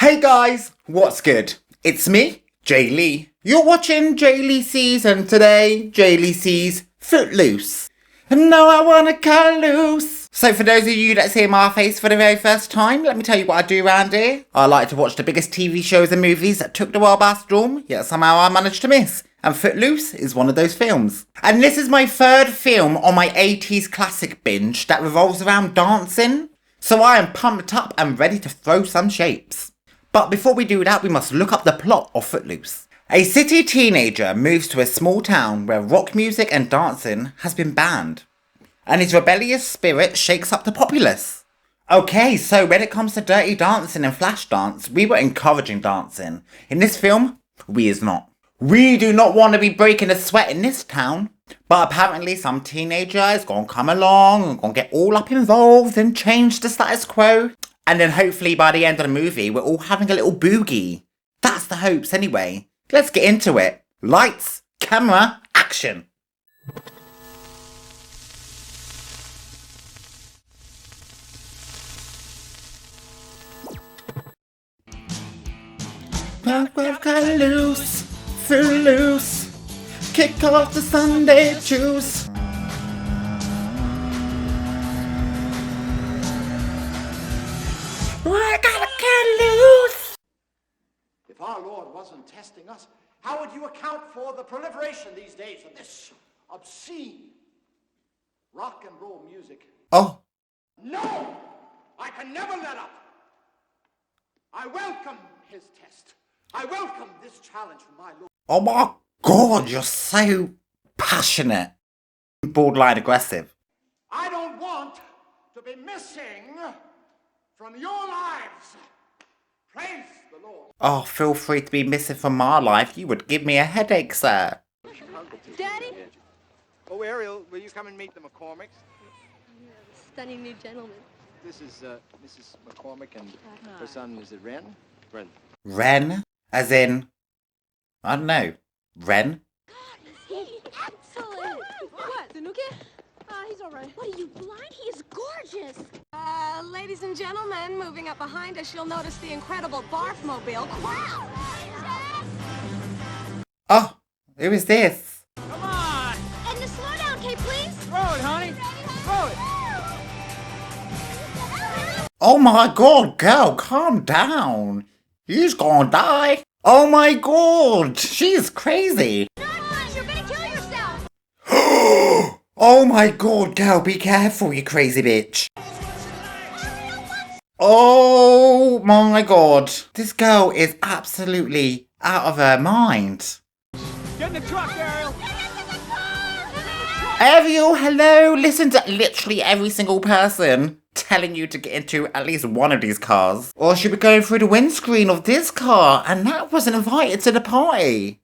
Hey guys, what's good? It's me, J-Lei. You're watching J-Lei Sees, and today, J-Lei Sees Footloose. And now I wanna cut loose. So for those of you that see my face for the very first time, let me tell you what I do around here. I like to watch the biggest TV shows and movies that took the world by storm, yet somehow I managed to miss. And Footloose is one of those films. And this is my third film on my 80s classic binge that revolves around dancing. So I am pumped up and ready to throw some shapes. But before we do that, we must look up the plot of Footloose. A city teenager moves to a small town where rock music and dancing has been banned, and his rebellious spirit shakes up the populace. Okay, so when it comes to dirty dancing and flash dance, we were encouraging dancing. In this film, we is not. We do not want to be breaking a sweat in this town, but apparently some teenager is gonna come along and gonna get all up involved and change the status quo. And then hopefully by the end of the movie, we're all having a little boogie. That's the hopes anyway. Let's get into it. Lights, camera, action. Cut loose, loose. Kick off the Sunday juice. I gotta get loose! If our Lord wasn't testing us, how would you account for the proliferation these days of this obscene rock and roll music? Oh. No! I can never let up! I welcome his test. I welcome this challenge from my Lord. Oh my god, you're so passionate. Borderline aggressive. I don't want to be missing from your lives. Praise the Lord. Oh, feel free to be missing from my life. You would give me a headache, sir. Daddy? Oh, Ariel, will you come and meet the McCormacks? Stunning new gentleman. This is Mrs. McCormack and her son, is it Ren? Ren. Ren? As in, I don't know. Ren? God, he's excellent. What, the nookie? He's all right. What, are you blind? He is gorgeous. Ladies and gentlemen, moving up behind us, you'll notice the incredible barf-mobile. Wow! Oh, who is this? Come on! Edna, slow down, Kay, please. Throw it, honey! Throw it! Oh my god, girl, calm down. You's gonna die. Oh my god, she's crazy. You're gonna kill yourself. Oh my god, girl, be careful, you crazy bitch. Oh my god. This girl is absolutely out of her mind. Get in the truck, Ariel! Ariel, hello. Listen to literally every single person telling you to get into at least one of these cars. Or she'll be going through the windscreen of this car, and that wasn't invited to the party.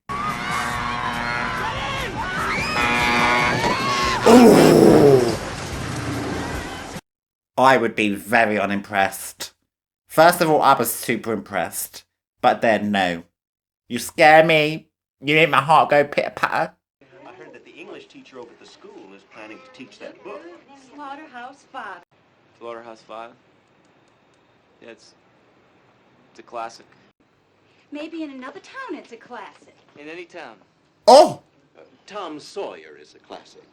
Ooh. I would be very unimpressed. First of all, I was super impressed. But then, no. You scare me. You make my heart go pitter-patter. I heard that the English teacher over at the school is planning to teach that book. Slaughterhouse-Five. Slaughterhouse-Five? Yeah, it's a classic. Maybe in another town it's a classic. In any town. Oh! Tom Sawyer is a classic.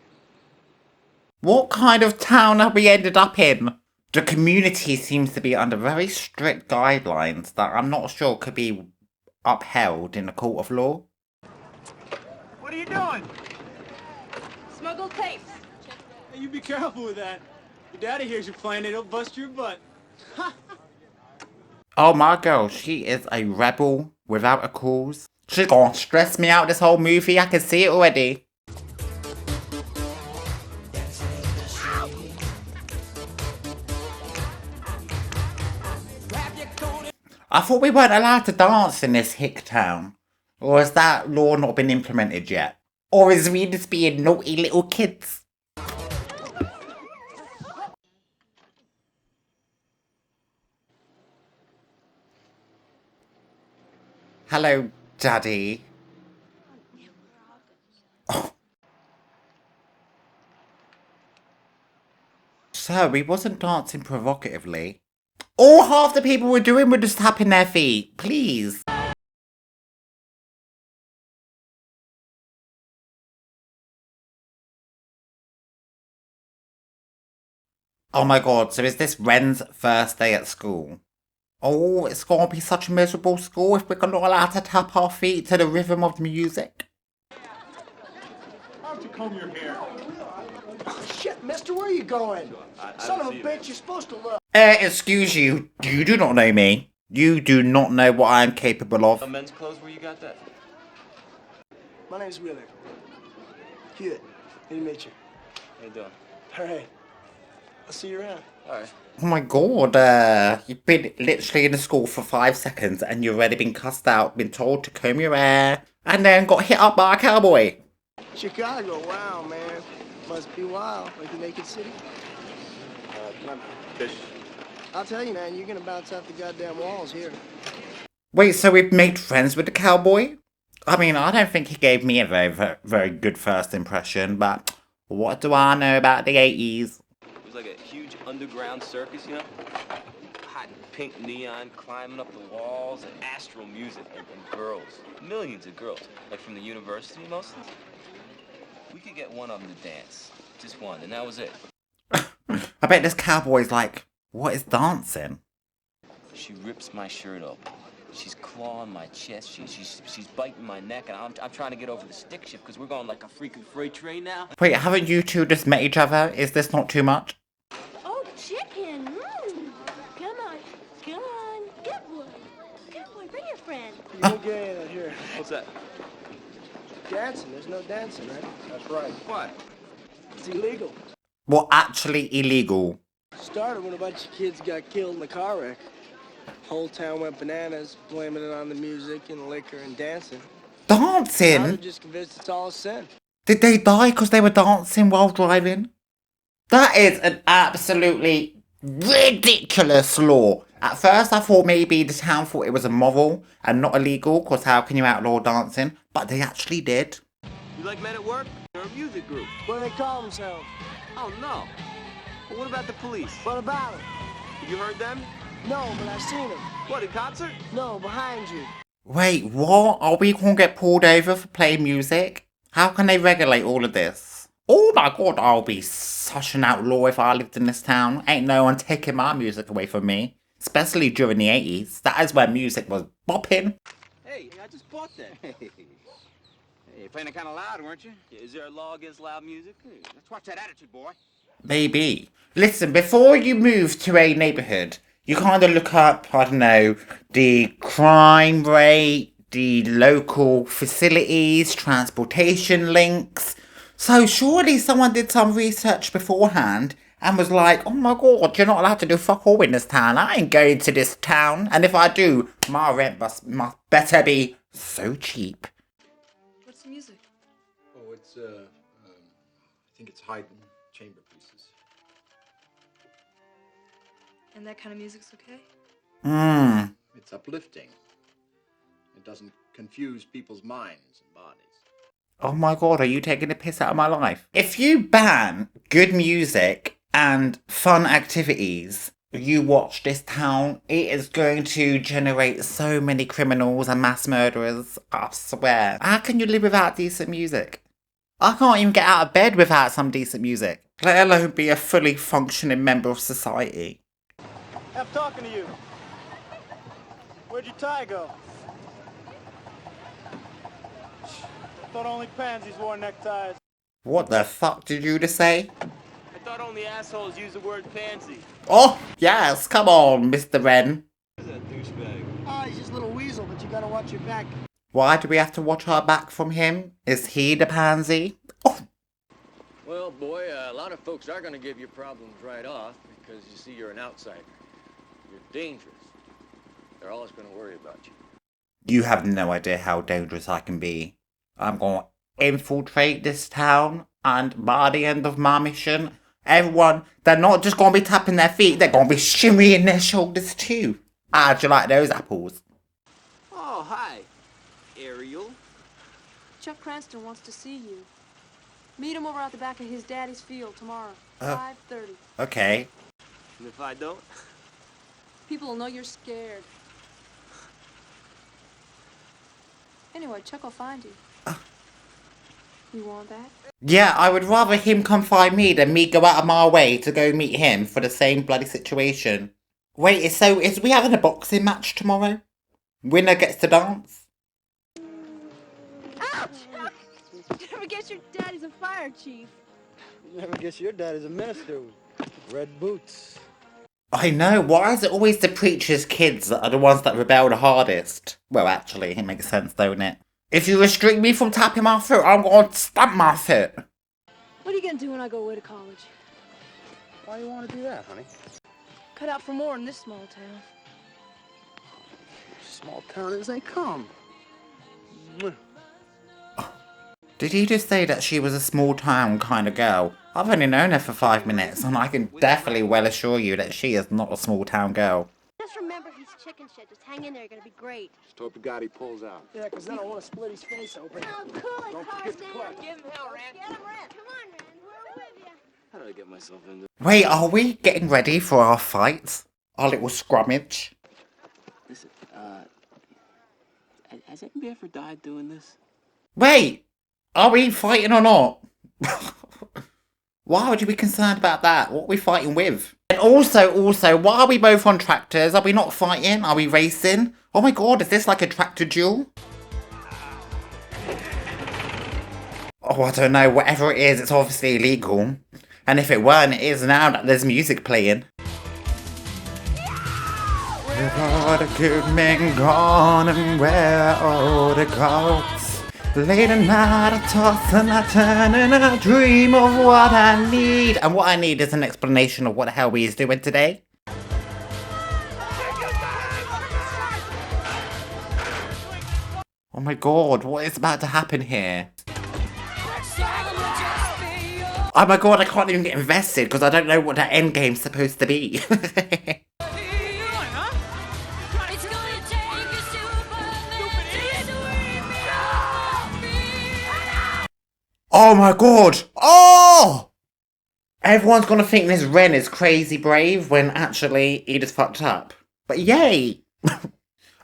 What kind of town have we ended up in? The community seems to be under very strict guidelines that I'm not sure could be upheld in a court of law. What are you doing? Smuggled tapes. Hey, you be careful with that. Your daddy hears you playing it, he'll bust your butt. Oh my girl, she is a rebel without a cause. She's gonna stress me out this whole movie, I can see it already. I thought we weren't allowed to dance in this hick town. Or has that law not been implemented yet? Or is we just being naughty little kids? Hello, Daddy. Oh. So, he wasn't dancing provocatively. All half the people were doing were just tapping their feet. Please. Oh my god, so is this Ren's first day at school? Oh, it's gonna be such a miserable school if we're not allowed to tap our feet to the rhythm of music. Why don't you comb your hair? Oh, shit, mister, where are you going? Son of a bitch, you're supposed to look. Excuse you. You do not know me. You do not know what I am capable of. Men's clothes, where you got that? My name's Willard Hewitt. Good to meet you. How you doing? All right. I'll see you around. All right. Oh my god, you've been literally in the school for 5 seconds and you've already been cussed out, been told to comb your hair, and then got hit up by a cowboy. Chicago, wow, man. Must be wild, like the naked city. Can I fish? I'll tell you, man, you're gonna bounce off the goddamn walls here. Wait, so we've made friends with the cowboy? I mean, I don't think he gave me a very good first impression, but what do I know about the 80's? It was like a huge underground circus, you know? Hot pink neon, climbing up the walls, and astral music, and girls. Millions of girls. Like from the university, mostly. We could get one of them to dance. Just one, and that was it. I bet this cowboy's like, what is dancing? She rips my shirt open. She's clawing my chest. She's biting my neck, and I'm trying to get over the stick shift because we're going like a freaking freight train now. Wait, haven't you two just met each other? Is this not too much? Oh, chicken. Come on. Come on. Good boy. Good boy. Bring your friend. You don't get any of that here. What's that? Dancing, there's no dancing, right? That's right. What? It's illegal. Well, actually illegal. Started when a bunch of kids got killed in a car wreck. Whole town went bananas, blaming it on the music and liquor and dancing. Now they're Dancing? just convinced it's all a sin. Did they die because they were dancing while driving? That is an absolutely ridiculous law. At first I thought maybe the town thought it was immoral and not illegal because how can you outlaw dancing? But they actually did. You like Men at Work? They're a music group. What do they call themselves? Oh, no. Well, what about the police? What about them? You heard them? No, but I've seen them. What, in concert? No, behind you. Wait, what? Are we gonna get pulled over for playing music? How can they regulate all of this? Oh my god, I'll be such an outlaw if I lived in this town. Ain't no one taking my music away from me. Especially during the 80's. That is where music was bopping. Hey, I just bought that. Hey, you're playing it kind of loud, weren't you? Is there a law against loud music? Let's watch that attitude, boy. Maybe. Listen, before you move to a neighbourhood, you kind of look up, I don't know, the crime rate, the local facilities, transportation links. So surely someone did some research beforehand and was like, oh my god, you're not allowed to do fuck all in this town. I ain't going to this town. And if I do, my rent must better be so cheap. What's the music? Oh, it's, I think it's Haydn chamber pieces. And that kind of music's okay? It's uplifting. It doesn't confuse people's minds and bodies. Oh my god, are you taking the piss out of my life? If you ban good music and fun activities, you watch this town, it is going to generate so many criminals and mass murderers, I swear. How can you live without decent music? I can't even get out of bed without some decent music, let alone be a fully functioning member of society. I'm talking to you. Where'd your tie go? I thought only pansies wore neckties. What the fuck did you just say? I thought only assholes use the word pansy. Oh, yes, come on, Mr. Ren. Who's that douchebag? Oh, he's just a little weasel, but you gotta watch your back. Why do we have to watch our back from him? Is he the pansy? Oh. Well, boy, a lot of folks are going to give you problems right off because, you see, you're an outsider. You're dangerous. They're always going to worry about you. You have no idea how dangerous I can be. I'm going to infiltrate this town, and by the end of my mission, everyone, they're not just going to be tapping their feet, they're going to be shimmying their shoulders too. How'd you like those apples? Oh, hi. Ariel. Chuck Cranston wants to see you. Meet him over at the back of his daddy's field tomorrow, 5:30. Okay. And if I don't? People will know you're scared. Anyway, Chuck will find you. You want that? Yeah, I would rather him come find me than me go out of my way to go meet him for the same bloody situation. Wait, is we having a boxing match tomorrow? Winner gets to dance? Ouch! Never guess your daddy's a fire chief. Never guess your daddy's a minister with red boots. I know, why is it always the preacher's kids that are the ones that rebel the hardest? Well, actually, it makes sense, don't it? If you restrict me from tapping my foot, I'm going to stamp my foot. What are you gonna do when I go away to college? Why do you want to do that, honey? Cut out for more in this small town. Small town as they come. Did you just say that she was a small town kind of girl? I've only known her for 5 minutes, and I can definitely well assure you that she is not a small town girl. Just remember he's chicken shit. Just hang in there. You're gonna be great. Just hope to God he pulls out. Yeah, because then I want to split his face open. Oh, cool it, Don't forget to Cranston. clap. Give him hell, Ren. Get him, Ren. Come on, Ren. We're with you. How did I get myself into? Wait, are we getting ready for our fight? Our little scrummage? Listen, has anybody ever died doing this? Wait! Are we fighting or not? Why would you be concerned about that? What are we fighting with? And also, why are we both on tractors? Are we not fighting? Are we racing? Oh my god, is this like a tractor duel? Oh, I don't know. Whatever it is, it's obviously illegal. And if it weren't, it is now that there's music playing. With all the good men gone and where are all the goats? Late at night I toss and I turn and I dream of what I need. And what I need is an explanation of what the hell we is doing today. Oh my god, what is about to happen here? Oh my god, I can't even get invested because I don't know what that end game's supposed to be. Oh my god! Oh! Everyone's gonna think this Ren is crazy brave when actually he just fucked up. But yay!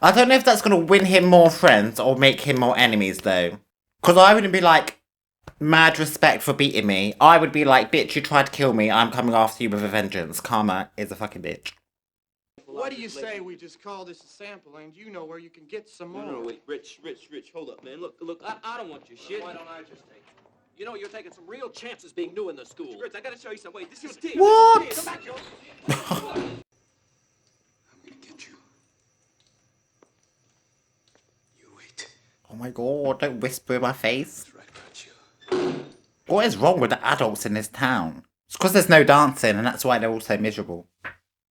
I don't know if that's gonna win him more friends or make him more enemies though. Cause I wouldn't be like, mad respect for beating me. I would be like, bitch, you tried to kill me, I'm coming after you with a vengeance. Karma is a fucking bitch. What do you say we just call this a sample and you know where you can get some more? No, wait, Rich, hold up, man. Look, I don't want your shit. Why don't I just take it? You know, you're taking some real chances being new in the school. Rich, I gotta show you something. Wait, this is your team. What? Come back, Joe. I'm gonna get you. You wait. Oh my god, don't whisper in my face. That's right about you. What is wrong with the adults in this town? It's because there's no dancing and that's why they're all so miserable.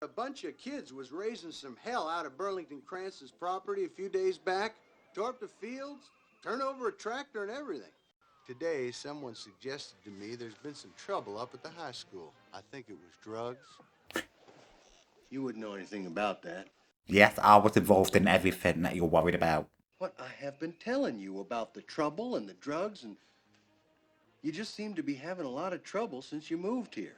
A bunch of kids was raising some hell out of Burlington Cranston's property a few days back. Tore up the fields, turned over a tractor and everything. Today, someone suggested to me there's been some trouble up at the high school. I think it was drugs. You wouldn't know anything about that. Yes, I was involved in everything that you're worried about. What I have been telling you about the trouble and the drugs, and you just seem to be having a lot of trouble since you moved here.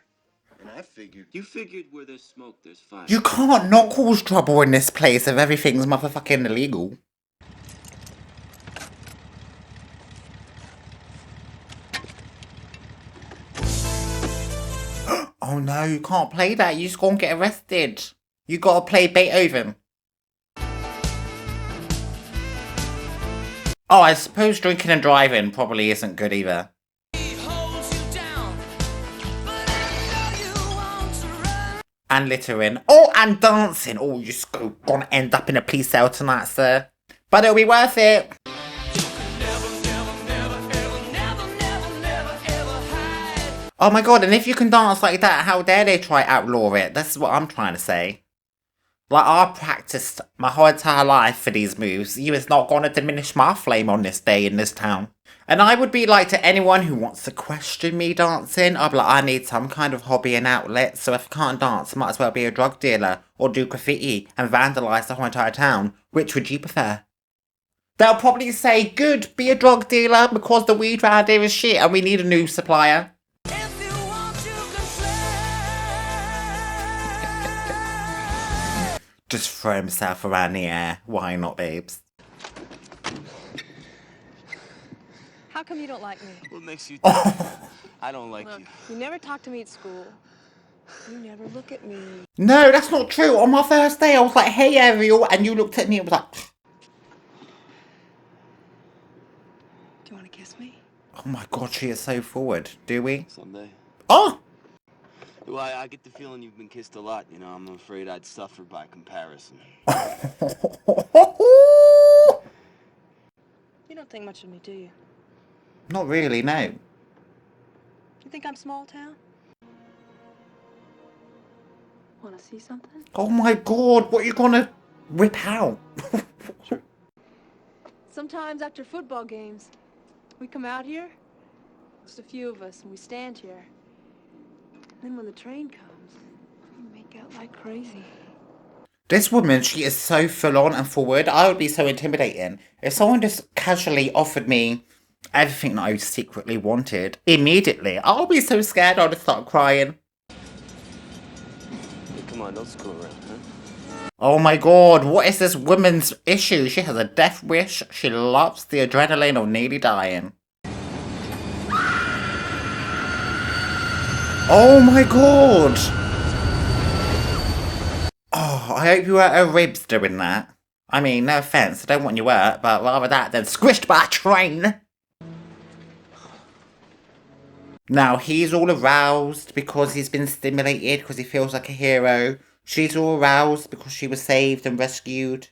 And I figured... You figured where there's smoke, there's fire. You can't not cause trouble in this place if everything's motherfucking illegal. Oh no, you can't play that. You just gonna get arrested. You gotta play Beethoven. Oh, I suppose drinking and driving probably isn't good either. And littering. Oh, and dancing. Oh, you're just gonna end up in a police cell tonight, sir. But it'll be worth it. Oh my god, and if you can dance like that, how dare they try outlaw it? That's what I'm trying to say. Like, I've practiced my whole entire life for these moves. You is not gonna diminish my flame on this day in this town. And I would be like, to anyone who wants to question me dancing, I'd be like, I need some kind of hobby and outlet, so if I can't dance, I might as well be a drug dealer, or do graffiti, and vandalise the whole entire town. Which would you prefer? They'll probably say, good, be a drug dealer, because the weed around here is shit, and we need a new supplier. Just throw himself around the air. Why not, babes? How come you don't like me? What makes you think I don't like you? You never talk to me at school. You never look at me. No, that's not true. On my first day, I was like, hey, Ariel. And you looked at me and was like... Do you want to kiss me? Oh my God, she is so forward. Do we? Someday. Oh! Well, I get the feeling you've been kissed a lot, you know. I'm afraid I'd suffer by comparison. You don't think much of me, do you? Not really, no. You think I'm small town? Want to see something? Oh my God, what are you gonna whip out? Sometimes after football games, we come out here, just a few of us, and we stand here. Then when the train comes, we make out like crazy. This woman, she is so full on and forward. I would be so intimidating. If someone just casually offered me everything that I secretly wanted, immediately, I'll be so scared I'll just start crying. Hey, come on, don't screw around, huh? Oh my God, what is this woman's issue? She has a death wish. She loves the adrenaline of nearly dying. Oh my God! Oh, I hope you hurt her ribs doing that. I mean, no offence, I don't want you hurt, but rather that than squished by a train. Now, he's all aroused because he's been stimulated, because he feels like a hero. She's all aroused because she was saved and rescued.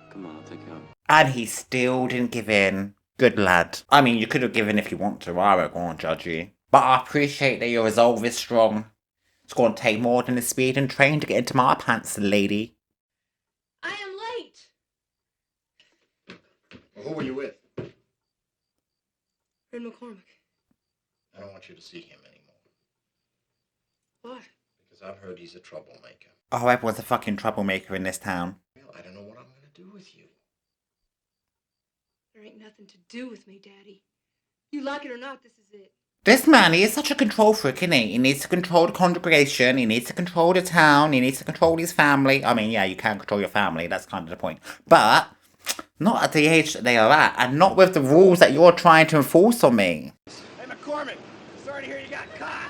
Come on, I'll take you out. And he still didn't give in. Good lad. I mean, you could have given if you want to. I won't judge you. But I appreciate that your resolve is strong. It's going to take more than a speeding train to get into my pants, lady. I am late! Well, who were you with? Ren McCormack. I don't want you to see him anymore. What? Because I've heard he's a troublemaker. Oh, everyone's a fucking troublemaker in this town. Well, I don't know what I'm going to do with you. There ain't nothing to do with me, Daddy. You like it or not, this is it. This man, he is such a control freak, isn't he? He needs to control the congregation, he needs to control the town, he needs to control his family. I mean, yeah, you can control your family, that's kind of the point. But, not at the age that they are at, and not with the rules that you're trying to enforce on me. Hey, McCormack, sorry to hear you got caught.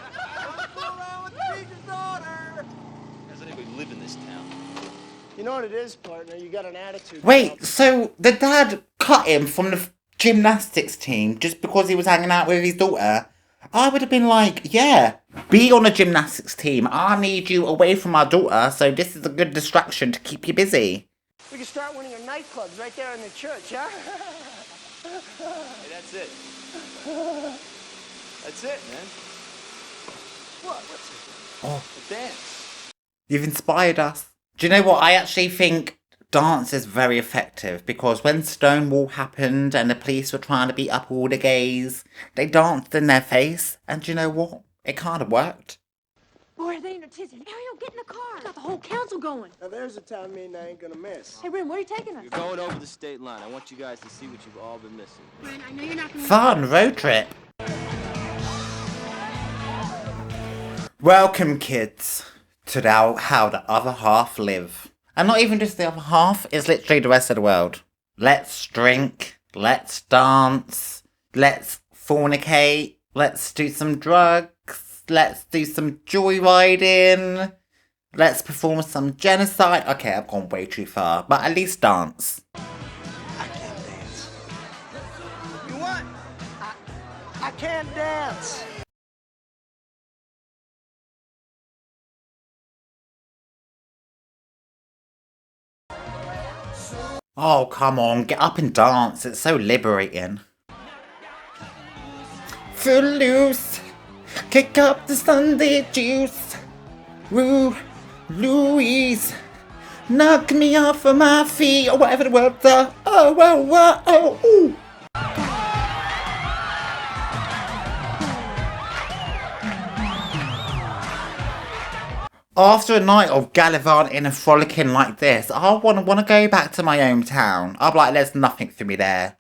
What's going on with the preacher's daughter? Does anybody live in this town? You know what it is, partner? You got an attitude. Wait, so the dad cut him from the gymnastics team just because he was hanging out with his daughter? I would have been like, yeah, be on a gymnastics team. I need you away from my daughter, so this is a good distraction to keep you busy. We can start one of your nightclubs right there in the church, huh? Hey, that's it. That's it, man. What? What's it? Oh, A dance. you've inspired us. Do you know what? I actually think dance is very effective because when Stonewall happened and the police were trying to beat up all the gays, they danced in their face, and do you know what? It kind of worked. Boy, are they in a tizzy. Ariel, get in the car. Got the whole council going. Now there's a town meeting I ain't gonna miss. Hey, Ren, where are you taking us? You're going over the state line. I want you guys to see what you've all been missing. Ren, I know you're not gonna... Fun road trip. Welcome, kids, to how the other half live. And not even just the other half, it's literally the rest of the world. Let's drink, let's dance, let's fornicate, let's do some drugs, let's do some joyriding, let's perform some genocide. Okay, I've gone way too far, but at least dance. I can't dance. You what? I can't dance. Oh, come on, get up and dance. It's so liberating. Footloose, kick up the Sunday juice. Woo, Louise, knock me off of my feet, or whatever the words are. Oh, oh, oh, oh, ooh. After a night of gallivanting and frolicking like this, I want to go back to my hometown. I'll be like, there's nothing for me there.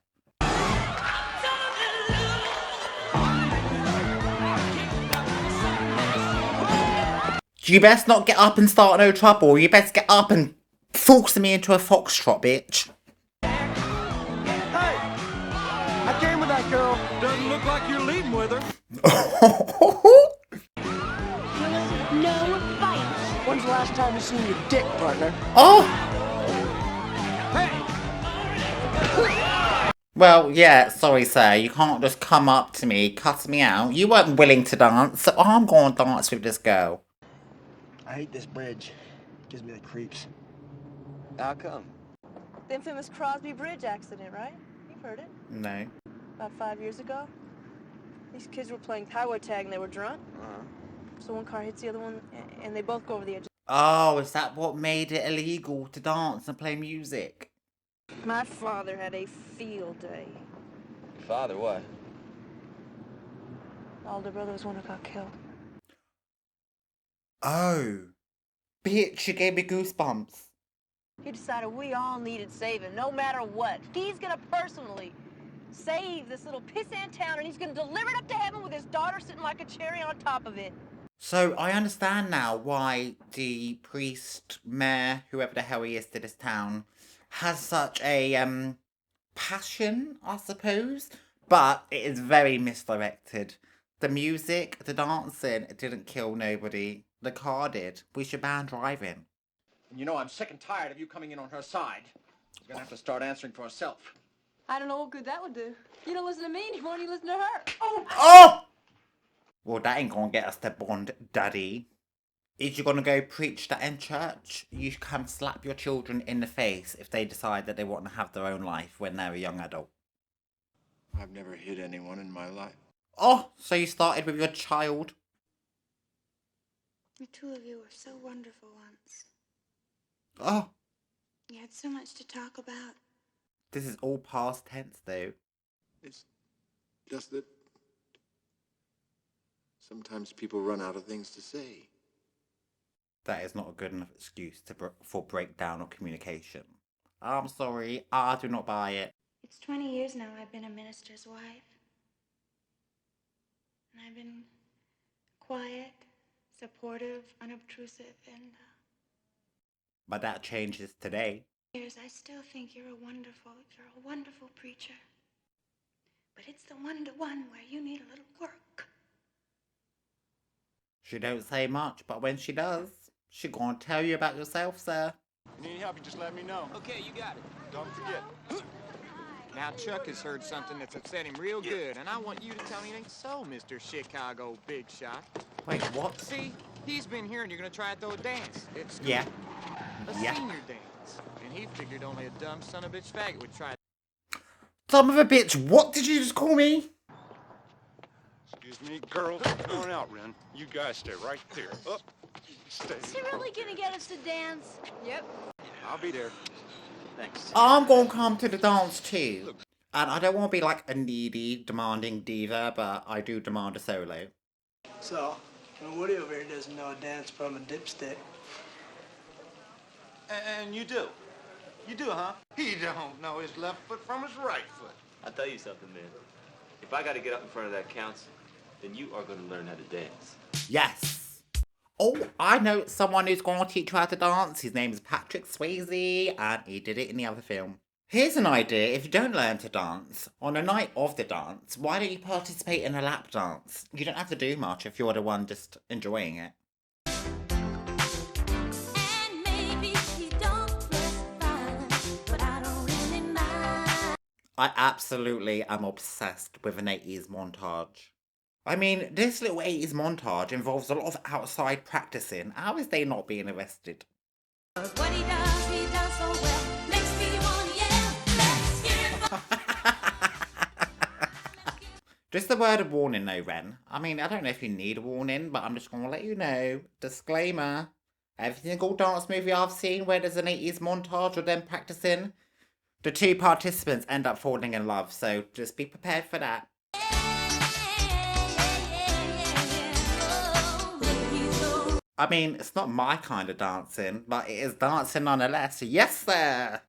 You best not get up and start no trouble. You best get up and force me into a foxtrot, bitch. Hey! I came with that girl. Doesn't look like you're leaving with her. No fight. When's the last time you seen your dick, partner? Oh! Well, yeah, sorry, sir. You can't just come up to me, cuss me out. You weren't willing to dance, so I'm going to dance with this girl. I hate this bridge. Gives me the creeps. How come? The infamous Crosby Bridge accident, right? You've heard it. No. About 5 years ago. These kids were playing highway tag and they were drunk. So one car hits the other one and they both go over the edge. Oh, is that what made it illegal to dance and play music? My father had a field day. Your father, what? My older brother was one who got killed. Oh. Bitch, you gave me goosebumps. He decided we all needed saving, no matter what. He's gonna personally save this little pissant town and he's gonna deliver it up to heaven with his daughter sitting like a cherry on top of it. So I understand now why the priest, mayor, whoever the hell he is to this town, has such a passion, I suppose. But it is very misdirected. The music, the dancing, it didn't kill nobody. The car did. We should ban driving. And you know I'm sick and tired of you coming in on her side. She's gonna have to start answering for herself. I don't know what good that would do. You don't listen to me anymore and you listen to her. Oh! Well, that ain't gonna get us to bond, daddy. Is you gonna go preach that in church? You can slap your children in the face if they decide that they want to have their own life when they're a young adult. I've never hit anyone in my life. Oh, so you started with your child? The two of you were so wonderful once. Oh. You had so much to talk about. This is all past tense, though. It's just that sometimes people run out of things to say. That is not a good enough excuse for breakdown of communication. I'm sorry, I do not buy it. It's 20 years now I've been a minister's wife. And I've been quiet, supportive, unobtrusive, and But that changes today. years I still think you're a wonderful preacher. But it's the one-to-one where you need a little work. She don't say much, but when she does, she gonna tell you about yourself, sir. You need help, you just let me know. Okay, you got it. Don't forget. Now, Chuck has heard something that's upset him real good, and I want you to tell me it ain't so, Mr. Chicago Big Shot. Wait, what? See, he's been here and you're gonna try to throw a dance. It's Yeah. a Yeah. senior dance. And he figured only a dumb son of a bitch faggot would try. Son of a bitch, what did you just call me? Excuse me, girls, come on out, Ren. You guys stay right there. Up. Stay. Is he really gonna get us to dance? Yep. I'll be there. Thanks. I'm gonna come to the dance too. And I don't want to be like a needy, demanding diva, but I do demand a solo. So, Woody over here doesn't know a dance from a dipstick. And you do? You do, huh? He don't know his left foot from his right foot. I'll tell you something, man. If I gotta get up in front of that council, then you are gonna learn how to dance. Yes. Oh, I know someone who's going to teach you how to dance. His name is Patrick Swayze, and he did it in the other film. Here's an idea. If you don't learn to dance, on the night of the dance, why don't you participate in a lap dance? You don't have to do much if you're the one just enjoying it. I absolutely am obsessed with an 80's montage. I mean, this little 80's montage involves a lot of outside practicing. How is they not being arrested? What he does so well. Makes me wanna yell. Let's hear it. Just a word of warning though, Ren. I mean, I don't know if you need a warning, but I'm just going to let you know. Disclaimer. Every single dance movie I've seen where there's an 80's montage of them practicing, the two participants end up falling in love, so just be prepared for that. I mean, it's not my kind of dancing, but it is dancing nonetheless. Yes, sir!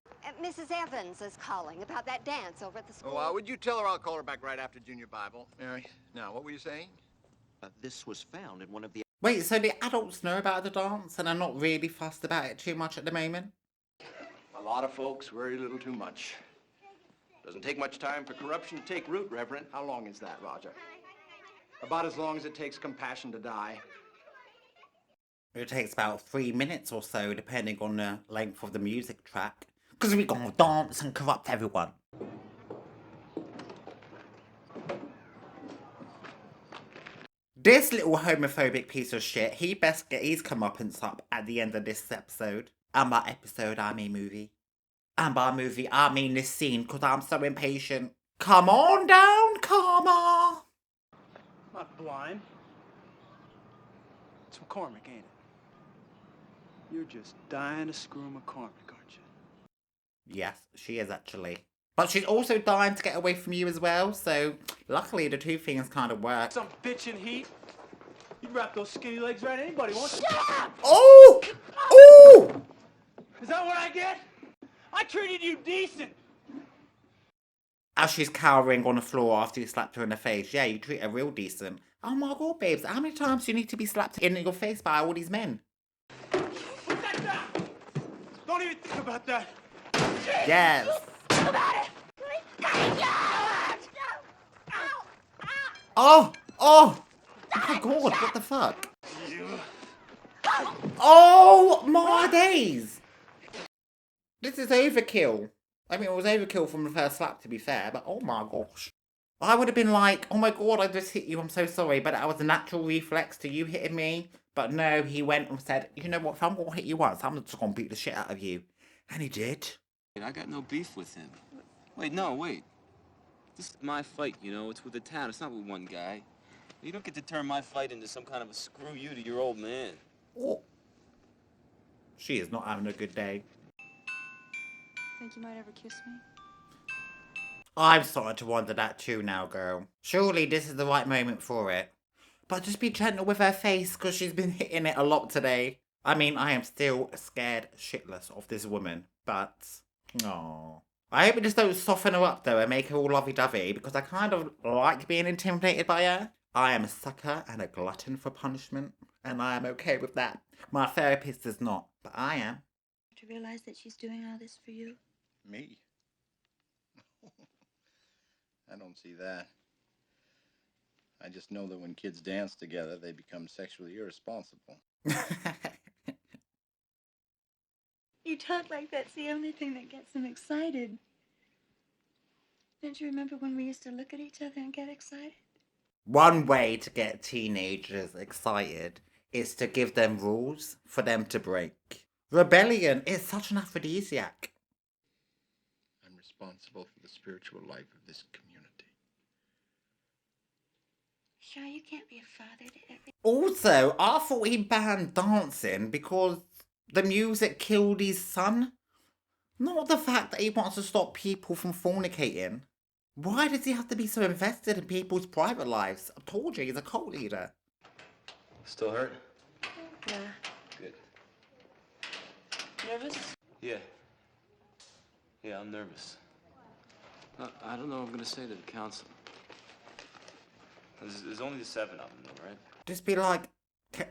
Mrs. Evans is calling about that dance over at the school. Oh, would you tell her I'll call her back right after Junior Bible? Mary, now, what were you saying? This was found in one of the Wait, so the adults know about the dance and are not really fussed about it too much at the moment? A lot of folks worry a little too much. Doesn't take much time for corruption to take root, Reverend. How long is that, Roger? About as long as it takes compassion to die. It takes about 3 minutes or so, depending on the length of the music track. Because we're gonna dance and corrupt everyone. This little homophobic piece of shit, he best get his comeuppance up at the end of this episode. And by episode, I mean movie. And by movie, I mean this scene, because I'm so impatient. Come on down, Karma! I'm not blind. It's McCormack, ain't it? You're just dying to screw McCormack, aren't you? Yes, she is actually. But she's also dying to get away from you as well, so luckily the two things kind of work. Some bitchin' heat. You'd wrap those skinny legs around anybody, won't you? Oh! Oh! Is that what I get? I treated you decent. As she's cowering on the floor after you slapped her in the face. Yeah, you treat her real decent. Oh my god, babes, how many times do you need to be slapped in your face by all these men? Put that down! Don't even think about that. Yes. Oh! Oh! Oh my god, what the fuck? Oh my days! This is overkill. I mean, it was overkill from the first slap, to be fair, but oh my gosh. I would have been like, oh my god, I just hit you, I'm so sorry, but that was a natural reflex to you hitting me. But no, he went and said, you know what, if I'm gonna hit you once, I'm just gonna beat the shit out of you. And he did. I got no beef with him. Wait, no, wait. This is my fight, you know? It's with the town. It's not with one guy. You don't get to turn my fight into some kind of a screw you to your old man. Oh. She is not having a good day. Think you might ever kiss me? I'm starting to wonder that too now, girl. Surely this is the right moment for it. But just be gentle with her face, because she's been hitting it a lot today. I mean, I am still scared shitless of this woman, but... Aww. I hope it just don't soften her up, though, and make her all lovey-dovey, because I kind of like being intimidated by her. I am a sucker and a glutton for punishment, and I am okay with that. My therapist is not, but I am. To realize that she's doing all this for you. Me? I don't see that. I just know that when kids dance together, they become sexually irresponsible. You talk like that's the only thing that gets them excited. Don't you remember when we used to look at each other and get excited? One way to get teenagers excited is to give them rules for them to break. Rebellion is such an aphrodisiac. I'm responsible for the spiritual life of this community. Shaw, you can't be a father to every... Also, I thought he banned dancing because the music killed his son. Not the fact that he wants to stop people from fornicating. Why does he have to be so invested in people's private lives? I told you, he's a cult leader. Still hurt? Yeah. Good. Nervous? Yeah. Yeah, I'm nervous. I don't know what I'm gonna say to the council. There's only the 7 of them, though, right? Just be like,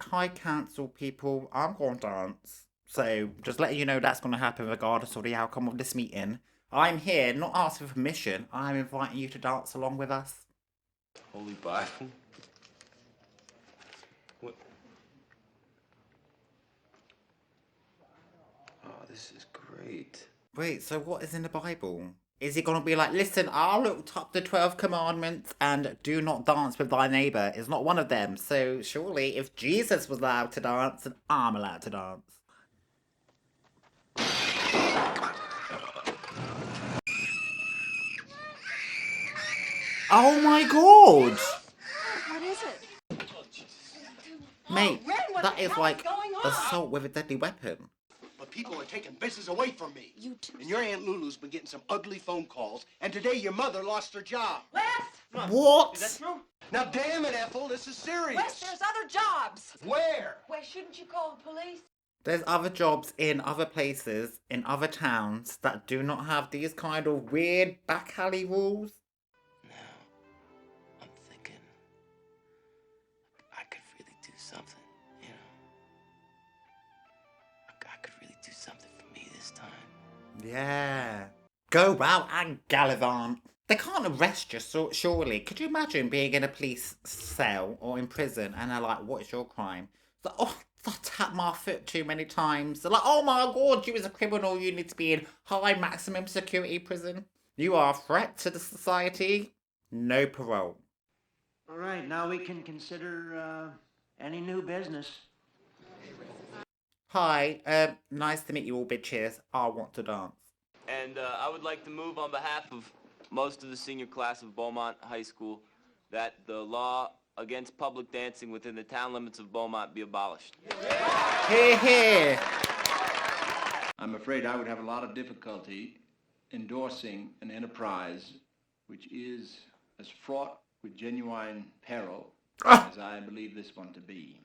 hi council people, I'm going to dance. So, just letting you know that's going to happen regardless of the outcome of this meeting. I'm here, not asking for permission, I'm inviting you to dance along with us. Holy Bible? What? Oh, this is great. Wait, so what is in the Bible? Is he going to be like, listen, I looked up the 12 commandments and do not dance with thy neighbour is not one of them. So surely if Jesus was allowed to dance, then I'm allowed to dance. Oh my god! What is it? Mate, Ren, what that the is hell like is going on? assault with a deadly weapon. But people are taking business away from me. You too. And your Aunt Lulu's been getting some ugly phone calls, and today your mother lost her job. Wes! What? Is that true? Now, damn it, Ethel, this is serious. Wes, there's other jobs. Where? Wes, shouldn't you call the police? There's other jobs in other places, in other towns, that do not have these kind of weird back alley rules. Now, I'm thinking I could really do something. Yeah. Go out and gallivant. They can't arrest you, surely. Could you imagine being in a police cell or in prison and they're like, what is your crime? It's like, oh, I tapped my foot too many times. They're like, oh my god, you as a criminal, you need to be in high maximum security prison. You are a threat to the society. No parole. All right, now we can consider any new business. Hi, nice to meet you all, bitches. I want to dance. And I would like to move on behalf of most of the senior class of Beaumont High School that the law against public dancing within the town limits of Beaumont be abolished. Hear, hear. I'm afraid I would have a lot of difficulty endorsing an enterprise which is as fraught with genuine peril as I believe this one to be.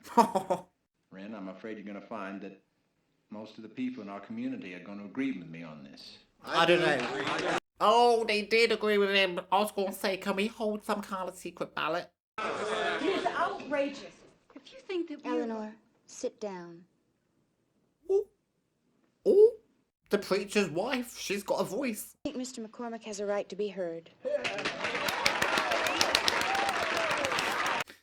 Ren, I'm afraid you're going to find that most of the people in our community are going to agree with me on this. I don't know. Oh, they did agree with him. I was going to say, can we hold some kind of secret ballot? It is outrageous. If you think that Eleanor, sit down. Oh, the preacher's wife. She's got a voice. I think Mr. McCormack has a right to be heard.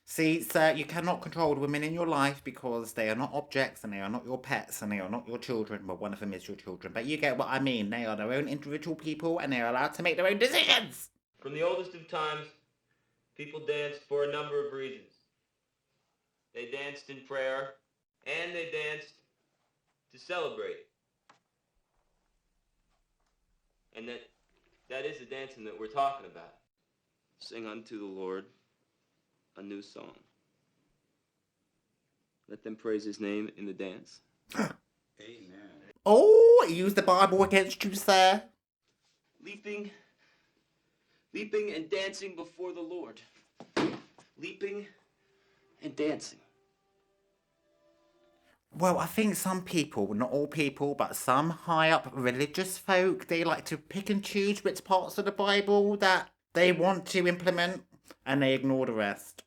See, sir, you cannot control the women in your life because they are not objects and they are not your pets and they are not your children. Well, one of them is your children, but you get what I mean. They are their own individual people and they are allowed to make their own decisions. From the oldest of times, people danced for a number of reasons. They danced in prayer, and they danced to celebrate. And that is the dancing that we're talking about. Sing unto the Lord a new song. Let them praise his name in the dance. Amen. Oh, use the Bible against you, sir. Leaping and dancing before the Lord. Leaping and dancing. Well, I think some people, not all people, but some high up religious folk, they like to pick and choose which parts of the Bible that they want to implement and they ignore the rest.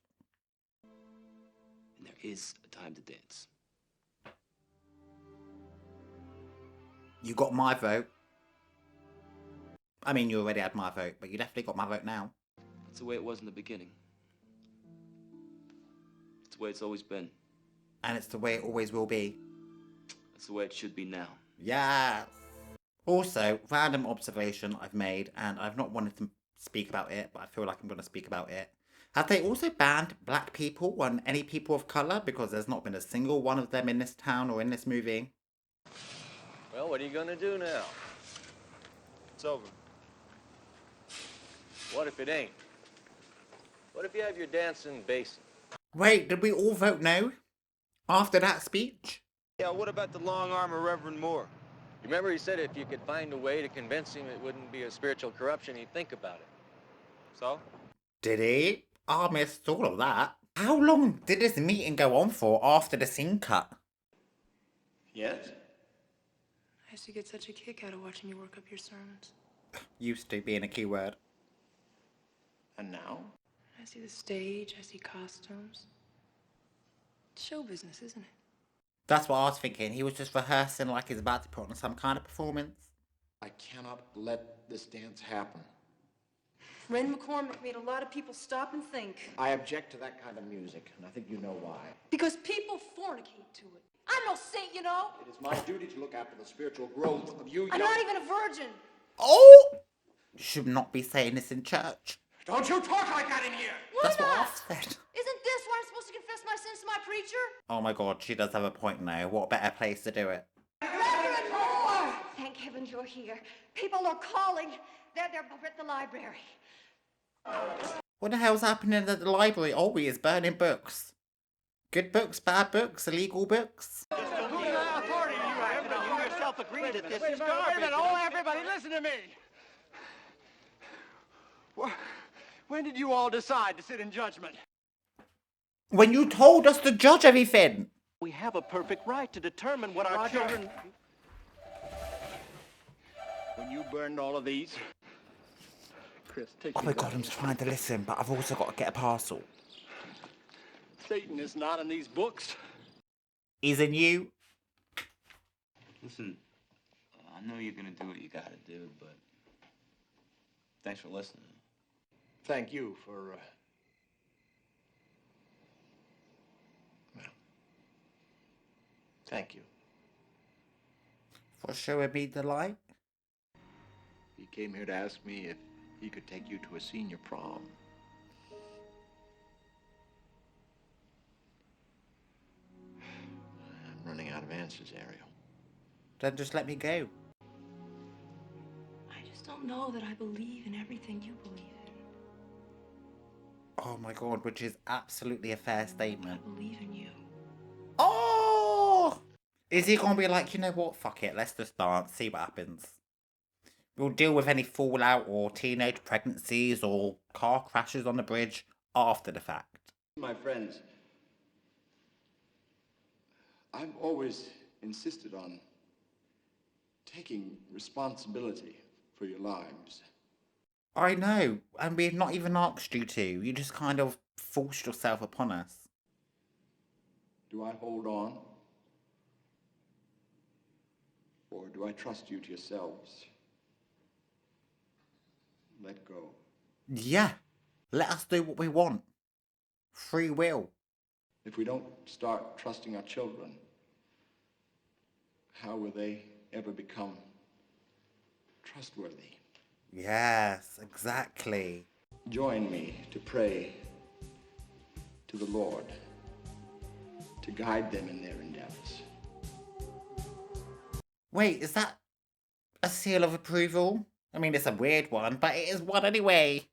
And there is a time to dance. You got my vote. I mean, you already had my vote, but you definitely got my vote now. It's the way it was in the beginning. It's the way it's always been. And it's the way it always will be. It's the way it should be now. Yes. Also, random observation I've made, and I've not wanted to speak about it, but I feel like I'm going to speak about it. Have they also banned black people and any people of colour? Because there's not been a single one of them in this town or in this movie. Well, what are you going to do now? It's over. What if it ain't? What if you have your dancing basin? Wait, did we all vote no? After that speech? Yeah, what about the long arm of Reverend Moore? You remember he said if you could find a way to convince him it wouldn't be a spiritual corruption, he'd think about it. So? Did he? I missed all of that. How long did this meeting go on for after the scene cut? Yes? I used to get such a kick out of watching you work up your sermons. Used to being a key word. And now? I see the stage, I see costumes. It's show business, isn't it? That's what I was thinking. He was just rehearsing like he's about to put on some kind of performance. I cannot let this dance happen. Ren McCormack made a lot of people stop and think. I object to that kind of music, and I think you know why. Because people fornicate to it. I'm no saint, you know. It is my duty to look after the spiritual growth of you. I'm not even a virgin. Oh! Should not be saying this in church. Don't you talk like that in here! That's what I've said. Isn't this where I'm supposed to confess my sins to my preacher? Oh my god, she does have a point now. What better place to do it? Reverend Moore! Thank heavens you're here. People are calling. They're over at the library. What the hell's happening at the library? Oh, he is burning books. Good books, bad books, illegal books. Whose authority do you have? You yourself agreed that this is garbage. Oh, everybody, listen to me. When did you all decide to sit in judgment? When you told us to judge everything. We have a perfect right to determine what our children... When you burned all of these... Chris, take Oh my god, I'm trying to listen, but I've also got to get a parcel. Satan is not in these books. He's in you. Listen, I know you're gonna do what you gotta do, but thanks for listening. Thank you for, well, thank you. For showing me the light. He came here to ask me if he could take you to a senior prom. I'm running out of answers, Ariel. Then just let me go. I just don't know that I believe in everything you believe in. Oh my god, which is absolutely a fair statement. I believe in you. Oh! Is he gonna be like, you know what, fuck it, let's just dance, see what happens. We'll deal with any fallout or teenage pregnancies or car crashes on the bridge after the fact. My friends, I've always insisted on taking responsibility for your lives. I know, and we've not even asked you to. You just kind of forced yourself upon us. Do I hold on? Or do I trust you to yourselves? Let go. Yeah, let us do what we want. Free will. If we don't start trusting our children, how will they ever become trustworthy? Yes, exactly. Join me to pray to the Lord to guide them in their endeavors. Wait, is that a seal of approval? I mean, it's a weird one, but it is one anyway.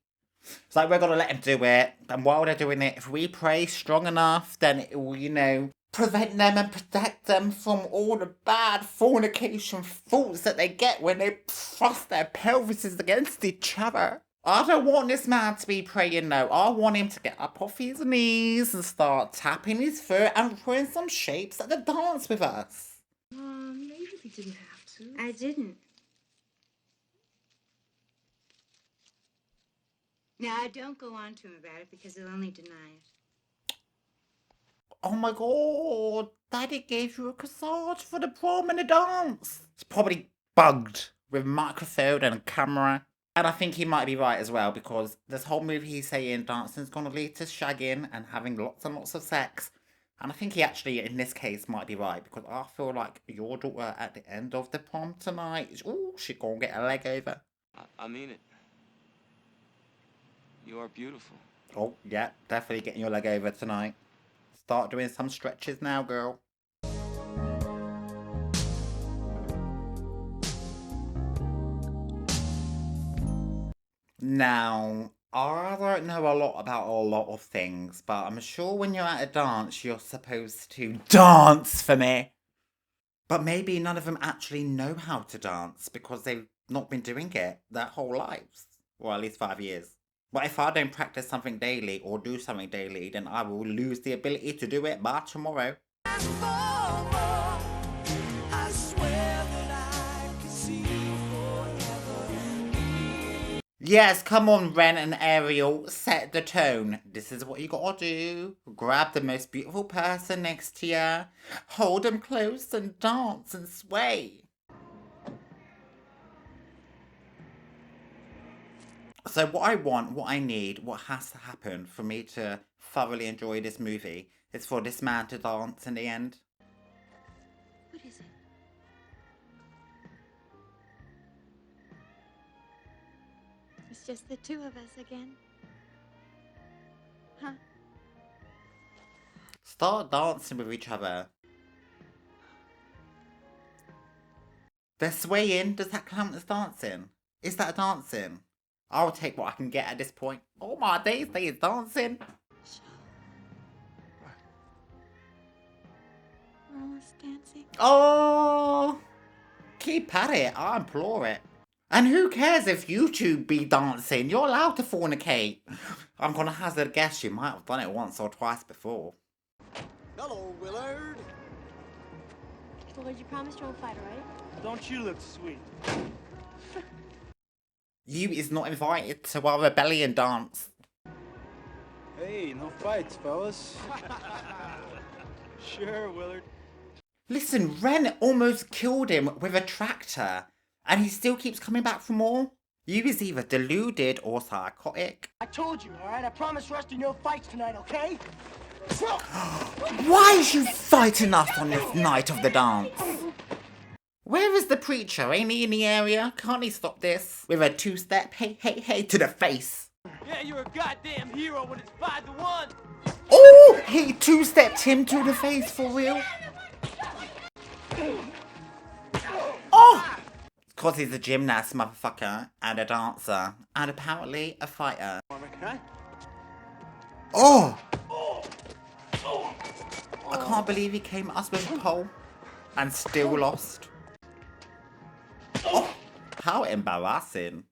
It's like we're gonna let him do it, and while they're doing it, if we pray strong enough, then it will, you know, prevent them and protect them from all the bad fornication thoughts that they get when they thrust their pelvises against each other. I don't want this man to be praying, no. I want him to get up off his knees and start tapping his foot and throwing some shapes at the dance with us. Maybe we didn't have to. I didn't. Now, don't go on to him about it because he'll only deny it. Oh my god, Daddy gave you a corsage for the prom and the dance. It's probably bugged with microphone and a camera. And I think he might be right as well, because this whole movie he's saying dancing's gonna lead to shagging and having lots and lots of sex. And I think he actually, in this case, might be right, because I feel like your daughter at the end of the prom tonight, ooh, she gonna get a leg over. I mean it. You are beautiful. Oh, yeah, definitely getting your leg over tonight. Start doing some stretches now, girl. Now, I don't know a lot about a lot of things, but I'm sure when you're at a dance, you're supposed to dance for me. But maybe none of them actually know how to dance because they've not been doing it their whole lives. Or at least 5 years. But if I don't practice something daily or do something daily, then I will lose the ability to do it by tomorrow. Yes, come on, Ren and Ariel, set the tone. This is what you gotta do. Grab the most beautiful person next to you, hold them close and dance and sway. So what I want, what I need, what has to happen for me to thoroughly enjoy this movie is for this man to dance in the end. What is it? It's just the two of us again. Huh? Start dancing with each other. They're swaying. Does that count as dancing? Is that dancing? I'll take what I can get at this point. Oh my days, they is dancing. We're almost dancing. Oh, keep at it. I implore it. And who cares if you two be dancing? You're allowed to fornicate. I'm gonna hazard a guess you might have done it once or twice before. Hello, Willard. Willard, you promised you won't fight, right? Don't you look sweet? You is not invited to our rebellion dance. Hey, no fights, fellas. Sure, Willard. Listen, Ren almost killed him with a tractor. And he still keeps coming back for more? You is either deluded or psychotic. I told you, all right? I promise Rusty no fights tonight, okay? Why is you fighting us on this night of the dance? Where is the preacher? Ain't he in the area? Can't he stop this? With a two-step, hey, hey, hey, to the face. Yeah, you're a goddamn hero when it's 5-1. Oh, he two-stepped him to the face for real. Oh! Cause he's a gymnast, motherfucker, and a dancer, and apparently a fighter. Oh! I can't believe he came at us with a pole and still lost. Oh, how embarrassing.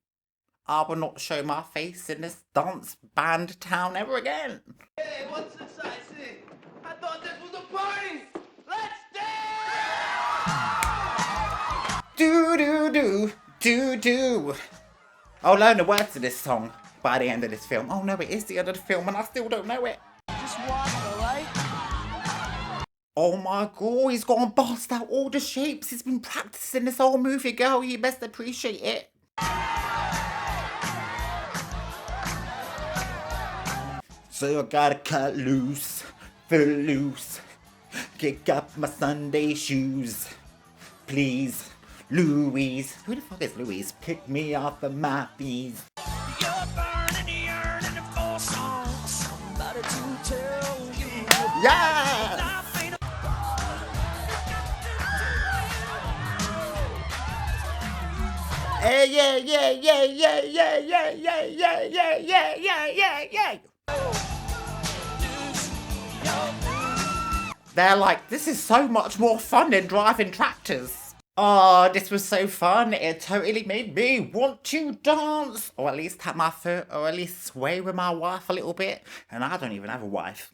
I will not show my face in this dance band town ever again. Hey, what's this I see? I thought this was a party! Let's dance! Do do do do do. I'll learn the words to this song by the end of this film. Oh no, it is the end of the film and I still don't know it. Just walk, alright? Oh my god, he's gonna bust out all the shapes. He's been practicing this whole movie, girl. You best appreciate it. So I gotta cut loose, footloose, kick up my Sunday shoes. Please, Louise. Who the fuck is Louise? Pick me off of my feet. Yeah! Hey, yeah, yeah, yeah, yeah, yeah, yeah, yeah, yeah, yeah, yeah, yeah, yeah, yeah. They're like, this is so much more fun than driving tractors. Oh, this was so fun. It totally made me want to dance. Or at least tap my foot. Or at least sway with my wife a little bit. And I don't even have a wife.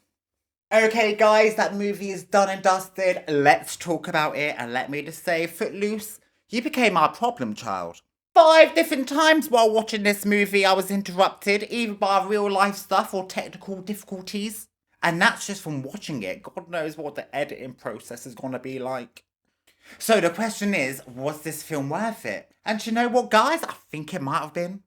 Okay, guys, that movie is done and dusted. Let's talk about it. And let me just say, Footloose, you became our problem child. 5 different times while watching this movie, I was interrupted, either by real life stuff or technical difficulties. And that's just from watching it. God knows what the editing process is going to be like. So the question is, was this film worth it? And you know what, guys? I think it might have been.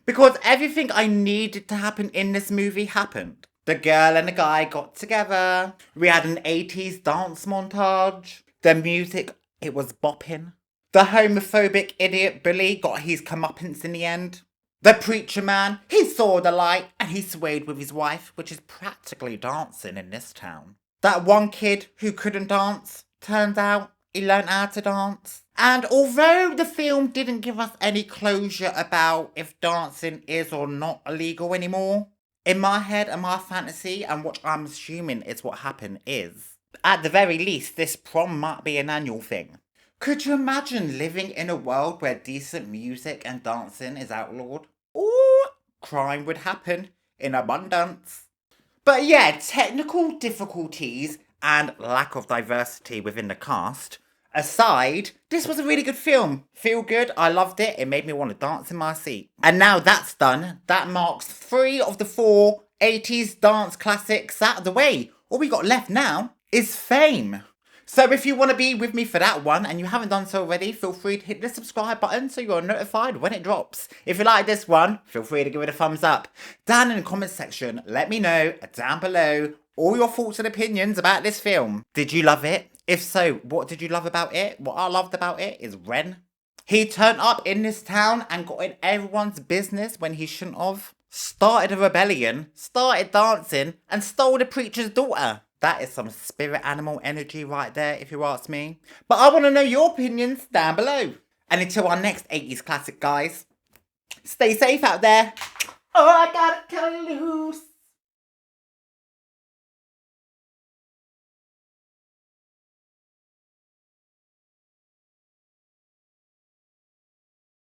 Because everything I needed to happen in this movie happened. The girl and the guy got together. We had an 80's dance montage. The music, it was bopping. The homophobic idiot Billy got his comeuppance in the end. The preacher man, he saw the light and he swayed with his wife, which is practically dancing in this town. That one kid who couldn't dance, turns out he learned how to dance. And although the film didn't give us any closure about if dancing is or not illegal anymore, in my head and my fantasy, and what I'm assuming is what happened is, at the very least, this prom might be an annual thing. Could you imagine living in a world where decent music and dancing is outlawed? Ooh, crime would happen in abundance. But yeah, technical difficulties and lack of diversity within the cast aside, this was a really good film. Feel good, I loved it, it made me want to dance in my seat. And now that's done, that marks 3 of the 4 80's dance classics out of the way. All we got left now is Fame. So if you want to be with me for that one and you haven't done so already, feel free to hit the subscribe button so you're notified when it drops. If you like this one, feel free to give it a thumbs up. Down in the comment section, let me know down below all your thoughts and opinions about this film. Did you love it? If so, what did you love about it? What I loved about it is Ren. He turned up in this town and got in everyone's business when he shouldn't have. Started a rebellion, started dancing, and stole the preacher's daughter. That is some spirit animal energy right there, if you ask me. But I want to know your opinions down below. And until our next 80's classic, guys, stay safe out there. Oh, I gotta cut loose.